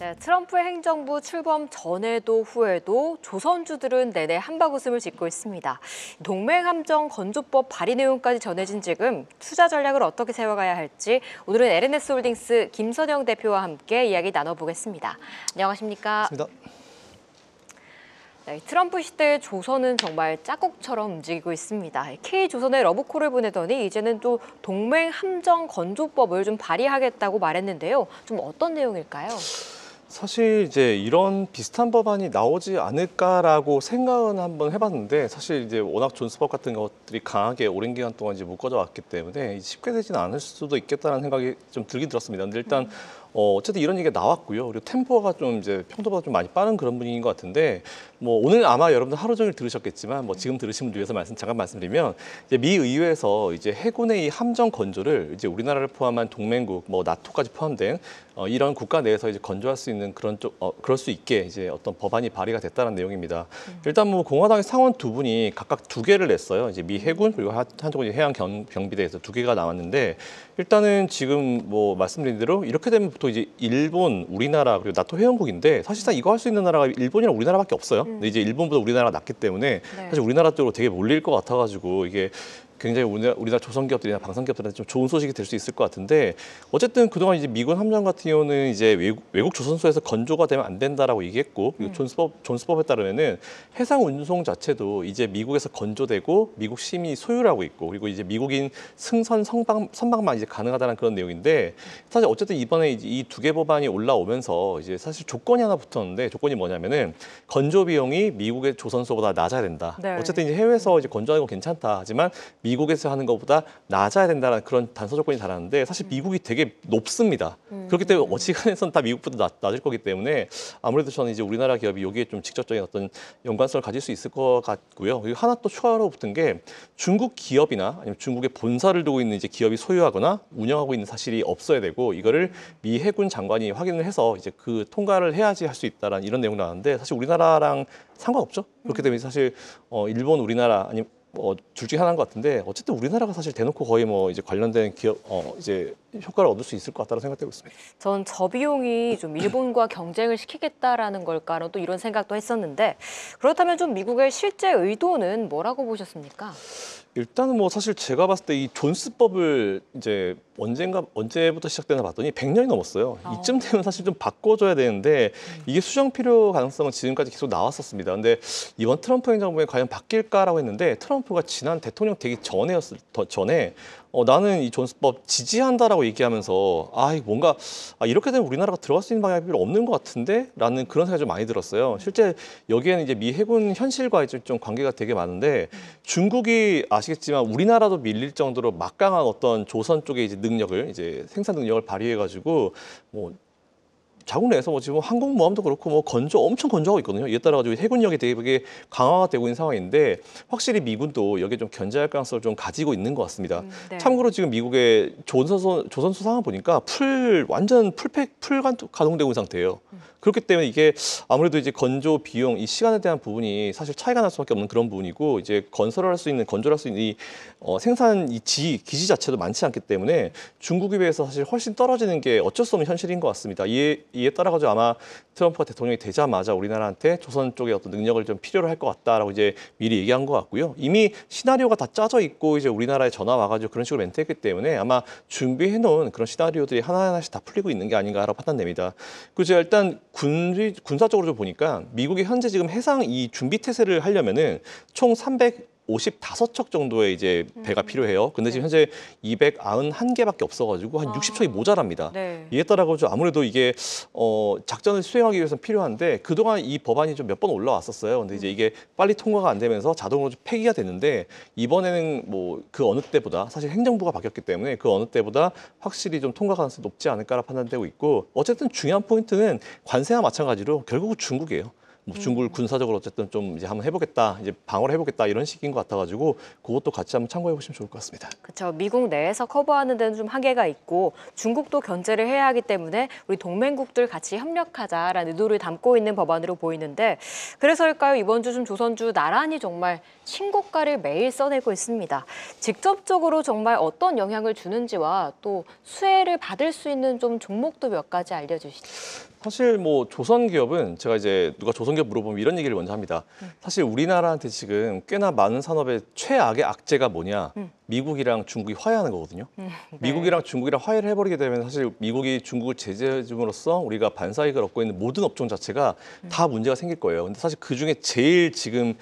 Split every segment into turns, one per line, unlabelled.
네, 트럼프의 행정부 출범 전에도 후에도 조선주들은 내내 한바구음을 짓고 있습니다. 동맹함정 건조법 발의 내용까지 전해진 지금 투자 전략을 어떻게 세워가야 할지 오늘은 LNS홀딩스 김선영 대표와 함께 이야기 나눠보겠습니다. 안녕하십니까?
반갑습니다.
네, 트럼프 시대의 조선은 정말 짝꿍처럼 움직이고 있습니다. K조선에 러브콜을 보내더니 이제는 또 동맹함정 건조법을 좀 발의하겠다고 말했는데요. 좀 어떤 내용일까요?
사실 이제 이런 비슷한 법안이 나오지 않을까라고 생각은 한번 해봤는데 사실 이제 워낙 존스법 같은 것들이 강하게 오랜 기간 동안 이제 묶어져 왔기 때문에 쉽게 되지는 않을 수도 있겠다는 생각이 좀 들긴 들었습니다. 근데 일단 어쨌든 이런 얘기가 나왔고요. 그리고 템포가 좀 이제 평소보다 좀 많이 빠른 그런 분위기인 것 같은데 뭐 오늘 아마 여러분들 하루 종일 들으셨겠지만 뭐 지금 들으신 분들 위해서 잠깐 말씀드리면 이제 미 의회에서 이제 해군의 이 함정 건조를 이제 우리나라를 포함한 동맹국 뭐 나토까지 포함된 이런 국가 내에서 이제 건조할 수 있는 그런 그럴 수 있게 이제 어떤 법안이 발의가 됐다는 내용입니다. 일단 뭐 공화당의 상원 두 분이 각각 2개를 냈어요. 이제 미 해군 그리고 한쪽은 이제 해양 경비대에서 2개가 나왔는데 일단은 지금 뭐 말씀드린 대로 이렇게 되면 보통 이제 일본, 우리나라 그리고 나토 회원국인데 사실상 이거 할 수 있는 나라가 일본이랑 우리나라밖에 없어요. 근데 이제 일본보다 우리나라가 낫기 때문에 사실 우리나라 쪽으로 되게 몰릴 것 같아가지고 이게 굉장히 우리나라 조선기업들이나 방산기업들한테 좀 좋은 소식이 될 수 있을 것 같은데 어쨌든 그동안 이제 미군 함정 같은 경우는 이제 외국 조선소에서 건조가 되면 안 된다라고 얘기했고 그리고 존스법에 따르면은 해상 운송 자체도 이제 미국에서 건조되고 미국 시민이 소유하고 있고 그리고 이제 미국인 승선 선박만 이제 가능하다는 그런 내용인데 사실 어쨌든 이번에 이 2개 법안이 올라오면서 이제 사실 조건이 하나 붙었는데 조건이 뭐냐면은 건조 비용이 미국의 조선소보다 낮아야 된다.
네.
어쨌든 이제 해외에서 이제 건조하는 건 괜찮다. 하지만 미국에서 하는 것보다 낮아야 된다는 그런 단서 조건이 달았는데 사실 미국이 되게 높습니다. 그렇기 때문에 어지간해서는 다 미국보다 낮을 거기 때문에 아무래도 저는 이제 우리나라 기업이 여기에 좀 직접적인 어떤 연관성을 가질 수 있을 것 같고요. 그리고 하나 또 추가로 붙은 게 중국 기업이나 아니면 중국에 본사를 두고 있는 이제 기업이 소유하거나 운영하고 있는 사실이 없어야 되고 이거를 미 해군 장관이 확인을 해서 이제 그 통과를 해야지 할 수 있다라는 이런 내용 나왔는데 사실 우리나라랑 상관없죠. 그렇기 때문에 사실 일본, 우리나라 아니면 둘 중에 하나인 것 같은데 어쨌든 우리나라가 사실 대놓고 거의 뭐 이제 관련된 기업 이제 효과를 얻을 수 있을 것 같다고 생각되고 있습니다.
전 저 비용이 좀 일본과 경쟁을 시키겠다라는 걸까로 또 이런 생각도 했었는데 그렇다면 좀 미국의 실제 의도는 뭐라고 보셨습니까?
일단은 뭐 사실 제가 봤을 때 이 존스법을 이제 언제부터 시작되나 봤더니 100년이 넘었어요. 이쯤 되면 사실 좀 바꿔줘야 되는데 이게 수정 필요 가능성은 지금까지 계속 나왔었습니다. 근데 이번 트럼프 행정부에 과연 바뀔까라고 했는데 트럼프가 지난 대통령 되기 전에 나는 이 존스법 지지한다라고 얘기하면서 뭔가 이렇게 되면 우리나라가 들어갈 수 있는 방향이 별로 없는 것 같은데 라는 그런 생각이 좀 많이 들었어요. 실제 여기에는 이제 미 해군 현실과 좀 관계가 되게 많은데 중국이 아시겠지만 우리나라도 밀릴 정도로 막강한 어떤 조선 쪽의 이제 능력을 이제 생산 능력을 발휘해가지고 뭐 자국 내에서 뭐 지금 항공모함도 그렇고 뭐 엄청 건조하고 있거든요. 이에 따라 가지고 해군력이 되게 강화가 되고 있는 상황인데 확실히 미군도 여기에 좀 견제할 가능성을 좀 가지고 있는 것 같습니다.
네.
참고로 지금 미국의 조선소 상황 보니까 완전 풀 가동되고 있는 상태예요. 그렇기 때문에 이게 아무래도 이제 건조 비용, 이 시간에 대한 부분이 사실 차이가 날 수밖에 없는 그런 부분이고 이제 건조를 할 수 있는 이 생산 기지 자체도 많지 않기 때문에 중국에 비해서 사실 훨씬 떨어지는 게 어쩔 수 없는 현실인 것 같습니다. 이에 따라 가지고 아마 트럼프가 대통령이 되자마자 우리나라한테 조선 쪽의 어떤 능력을 좀 필요로 할 것 같다라고 이제 미리 얘기한 것 같고요. 이미 시나리오가 다 짜져 있고 이제 우리나라에 전화 와가지고 그런 식으로 멘트했기 때문에 아마 준비해놓은 그런 시나리오들이 하나하나씩 다 풀리고 있는 게 아닌가라고 판단됩니다. 그리고 제가 일단 군사적으로 좀 보니까 미국이 현재 지금 해상 이 준비 태세를 하려면은 총 355척 정도의 이제 배가 필요해요. 근데 지금 현재 291개밖에 없어가지고 한 60척이 모자랍니다.
네.
이에 따라 가지고 아무래도 이게 작전을 수행하기 위해서는 필요한데 그동안 이 법안이 좀 몇 번 올라왔었어요. 근데 이제 이게 빨리 통과가 안 되면서 자동으로 좀 폐기가 됐는데 이번에는 뭐 그 어느 때보다 사실 행정부가 바뀌었기 때문에 그 어느 때보다 확실히 좀 통과 가능성이 높지 않을까라 판단되고 있고 어쨌든 중요한 포인트는 관세와 마찬가지로 결국 중국이에요. 뭐 중국을 군사적으로 어쨌든 좀 이제 한번 해보겠다, 이제 방어를 해보겠다 이런 식인 것 같아가지고 그것도 같이 한번 참고해 보시면 좋을 것 같습니다.
그렇죠. 미국 내에서 커버하는 데는 좀 한계가 있고 중국도 견제를 해야 하기 때문에 우리 동맹국들 같이 협력하자라는 의도를 담고 있는 법안으로 보이는데 그래서일까요? 이번 주 좀 조선주 나란히 정말 신고가를 매일 써내고 있습니다. 직접적으로 정말 어떤 영향을 주는지와 또 수혜를 받을 수 있는 좀 종목도 몇 가지 알려주시죠.
사실 뭐 조선 기업은 제가 이제 누가 조선 기업 물어보면 이런 얘기를 먼저 합니다. 사실 우리나라한테 지금 꽤나 많은 산업의 최악의 악재가 뭐냐? 미국이랑 중국이 화해하는 거거든요.
네.
미국이랑 중국이랑 화해를 해버리게 되면 사실 미국이 중국을 제재해줌으로써 우리가 반사이익을 얻고 있는 모든 업종 자체가 다 문제가 생길 거예요. 근데 사실 그 중에 제일 지금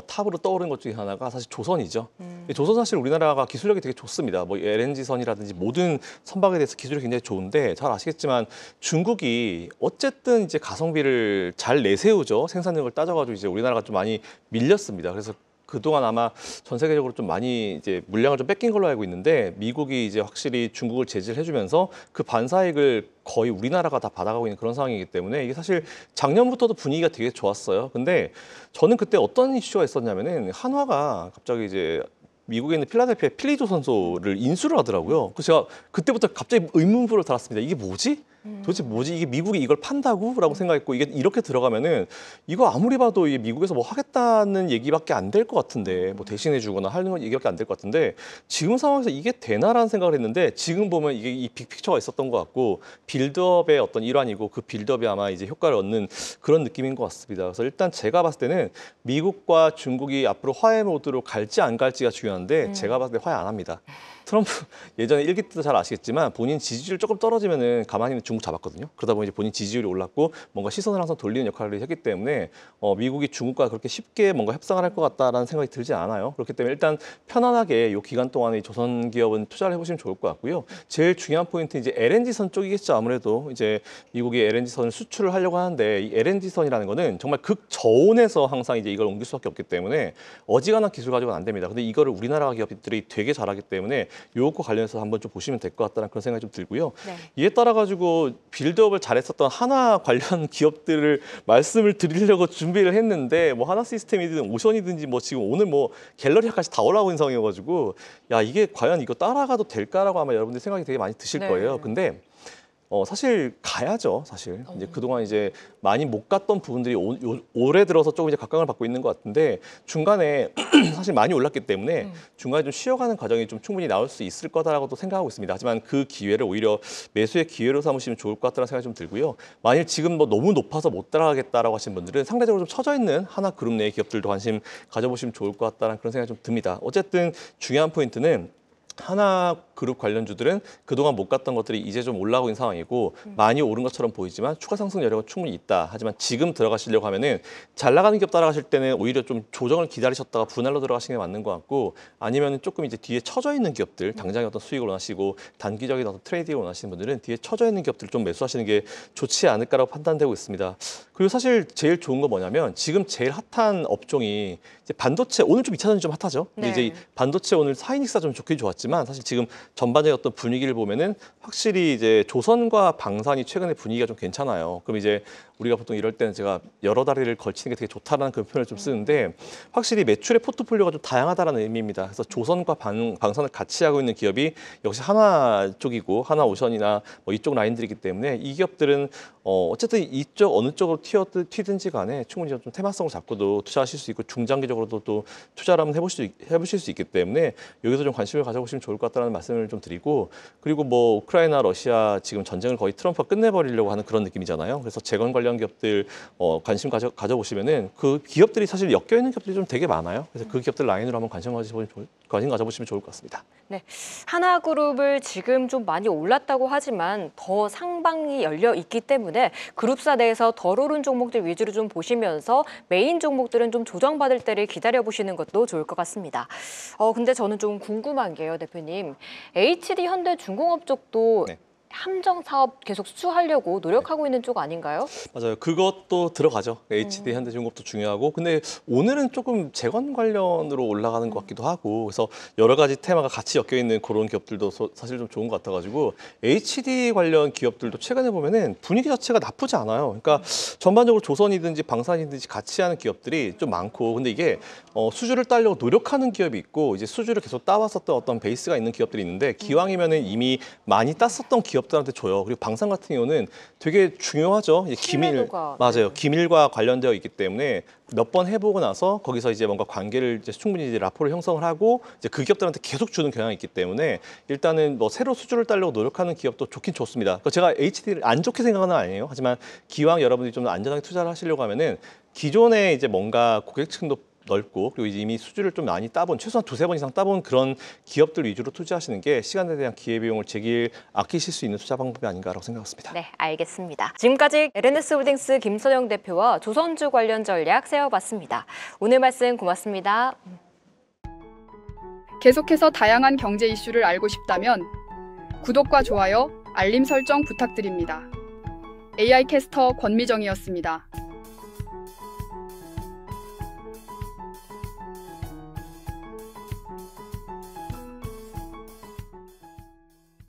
탑으로 떠오르는 것 중에 하나가 사실 조선이죠. 조선 사실 우리나라가 기술력이 되게 좋습니다. 뭐 LNG선이라든지 모든 선박에 대해서 기술이 굉장히 좋은데 잘 아시겠지만 중국이 어쨌든 이제 가성비를 잘 내세우죠. 생산력을 따져가지고 이제 우리나라가 좀 많이 밀렸습니다. 그래서 그동안 아마 전 세계적으로 좀 많이 이제 물량을 좀 뺏긴 걸로 알고 있는데 미국이 이제 확실히 중국을 제재를 해주면서 그 반사이익을 거의 우리나라가 다 받아가고 있는 그런 상황이기 때문에 이게 사실 작년부터도 분위기가 되게 좋았어요. 근데 저는 그때 어떤 이슈가 있었냐면은 한화가 갑자기 이제 미국에 있는 필라델피아 필리조 선수를 인수를 하더라고요. 그래서 제가 그때부터 갑자기 의문부를 달았습니다. 이게 뭐지? 도대체 뭐지? 이게 미국이 이걸 판다고? 라고 생각했고 이게 이렇게 들어가면은 이거 아무리 봐도 이게 미국에서 뭐 하겠다는 얘기밖에 안 될 것 같은데 뭐 대신해 주거나 하는 얘기밖에 안 될 것 같은데 지금 상황에서 이게 되나라는 생각을 했는데 지금 보면 이게 이 빅픽처가 있었던 것 같고 빌드업의 어떤 일환이고 그 빌드업이 아마 이제 효과를 얻는 그런 느낌인 것 같습니다. 그래서 일단 제가 봤을 때는 미국과 중국이 앞으로 화해 모드로 갈지 안 갈지가 중요한데 제가 봤을 때 화해 안 합니다. 트럼프 예전에 일기 때도 잘 아시겠지만 본인 지지율 조금 떨어지면은 가만히 있는 중국 잡았거든요. 그러다 보니 이제 본인 지지율이 올랐고 뭔가 시선을 항상 돌리는 역할을 했기 때문에 미국이 중국과 그렇게 쉽게 뭔가 협상을 할 것 같다라는 생각이 들지 않아요. 그렇기 때문에 일단 편안하게 이 기간 동안에 조선 기업은 투자를 해보시면 좋을 것 같고요. 제일 중요한 포인트 이제 LNG선 쪽이겠죠. 아무래도 이제 미국이 LNG선을 수출을 하려고 하는데 이 LNG선이라는 거는 정말 극저온에서 항상 이제 이걸 옮길 수밖에 없기 때문에 어지간한 기술 가지고는 안 됩니다. 근데 이거를 우리나라 기업들이 되게 잘하기 때문에 요것과 관련해서 한번 좀 보시면 될 것 같다는 그런 생각이 좀 들고요.
네.
이에 따라 가지고 빌드업을 잘했었던 하나 관련 기업들을 말씀을 드리려고 준비를 했는데 뭐 하나 시스템이든 오션이든지 뭐 지금 오늘 뭐 갤러리아까지 다 올라오고 있는 상황이어가지고 야 이게 과연 이거 따라가도 될까라고 아마 여러분들 생각이 되게 많이 드실
네.
거예요. 근데 사실 가야죠. 사실 이제 그동안 이제 많이 못 갔던 부분들이 올해 들어서 조금 이제 각광을 받고 있는 것 같은데 중간에 사실 많이 올랐기 때문에 중간에 좀 쉬어가는 과정이 좀 충분히 나올 수 있을 거다라고도 생각하고 있습니다. 하지만 그 기회를 오히려 매수의 기회로 삼으시면 좋을 것 같다는 생각이 좀 들고요. 만일 지금 뭐 너무 높아서 못 따라가겠다라고 하시는 분들은 상대적으로 좀 처져 있는 하나 그룹 내의 기업들도 관심 가져보시면 좋을 것 같다는 그런 생각이 좀 듭니다. 어쨌든 중요한 포인트는 하나 그룹 관련주들은 그동안 못 갔던 것들이 이제 좀 올라오고 있는 상황이고 많이 오른 것처럼 보이지만 추가 상승 여력은 충분히 있다. 하지만 지금 들어가시려고 하면은 잘 나가는 기업 따라가실 때는 오히려 좀 조정을 기다리셨다가 분할로 들어가시는 게 맞는 것 같고 아니면 조금 이제 뒤에 처져 있는 기업들 당장의 어떤 수익을 원하시고 단기적인 어떤 트레이딩을 원하시는 분들은 뒤에 처져 있는 기업들 좀 매수하시는 게 좋지 않을까라고 판단되고 있습니다. 그리고 사실 제일 좋은 건 뭐냐면 지금 제일 핫한 업종이 이제 반도체 오늘 좀 2차 전지 좀 핫하죠. 근데
네.
이제 이 반도체 오늘 하이닉스가 좀 좋긴 좋았지만 사실 지금 전반적인 어떤 분위기를 보면은 확실히 이제 조선과 방산이 최근에 분위기가 좀 괜찮아요. 그럼 이제 우리가 보통 이럴 때는 제가 여러 다리를 걸치는 게 되게 좋다라는 그런 표현을 좀 쓰는데 확실히 매출의 포트폴리오가 좀 다양하다라는 의미입니다. 그래서 조선과 방산을 같이 하고 있는 기업이 역시 하나 쪽이고 하나 오션이나 뭐 이쪽 라인들이기 때문에 이 기업들은 어쨌든 이쪽 어느 쪽으로 튀든지 간에 충분히 좀 테마성을 잡고도 투자하실 수 있고 중장기적으로도 또 투자를 한번 해보실 수 있기 때문에 여기서 좀 관심을 가져보시면 좋을 것 같다는 말씀을 좀 드리고 그리고 뭐 우크라이나 러시아 지금 전쟁을 거의 트럼프가 끝내버리려고 하는 그런 느낌이잖아요. 그래서 재건 관련 기업들 관심 가져보시면은 그 기업들이 사실 엮여 있는 기업들이 좀 되게 많아요. 그래서 그 기업들 라인으로 한번 관심 가져보시면 좋을 것 같습니다.
네, 하나그룹을 지금 좀 많이 올랐다고 하지만 더 상방이 열려 있기 때문에 그룹사 내에서 덜 오른 종목들 위주로 좀 보시면서 메인 종목들은 좀 조정받을 때를 기다려보시는 것도 좋을 것 같습니다. 근데 저는 좀 궁금한 게요, 대표님. HD 현대중공업 쪽도
네.
함정 사업 계속 수주하려고 노력하고 있는 쪽 아닌가요?
맞아요. 그것도 들어가죠. HD 현대중공업도 중요하고 근데 오늘은 조금 재건 관련으로 올라가는 것 같기도 하고 그래서 여러 가지 테마가 같이 엮여 있는 그런 기업들도 사실 좀 좋은 것 같아가지고 HD 관련 기업들도 최근에 보면은 분위기 자체가 나쁘지 않아요. 그러니까 전반적으로 조선이든지 방산이든지 같이 하는 기업들이 좀 많고 근데 이게 수주를 따려고 노력하는 기업이 있고 이제 수주를 계속 따왔었던 어떤 베이스가 있는 기업들이 있는데 기왕이면은 이미 많이 땄었던 기업 기업들한테 줘요. 그리고 방산 같은 경우는 되게 중요하죠. 이제
신뢰도가,
맞아요. 기밀과 관련되어 있기 때문에 몇 번 해보고 나서 거기서 이제 뭔가 관계를 이제 충분히 이제 라포를 형성을 하고 이제 그 기업들한테 계속 주는 경향이 있기 때문에 일단은 뭐 새로 수주를 따려고 노력하는 기업도 좋긴 좋습니다. 그러니까 제가 HD를 안 좋게 생각하는 건 아니에요. 하지만 기왕 여러분들이 좀 더 안전하게 투자를 하시려고 하면은 기존에 이제 뭔가 고객층도 넓고 그리고 이미 수주를 좀 많이 따본 최소한 두세 번 이상 따본 그런 기업들 위주로 투자하시는 게 시간에 대한 기회비용을 제길 아끼실 수 있는 투자 방법이 아닌가라고 생각했습니다.
네, 알겠습니다. 지금까지 LNS 홀딩스 김선영 대표와 조선주 관련 전략 세워봤습니다. 오늘 말씀 고맙습니다.
계속해서 다양한 경제 이슈를 알고 싶다면 구독과 좋아요, 알림 설정 부탁드립니다. AI 캐스터 권미정이었습니다.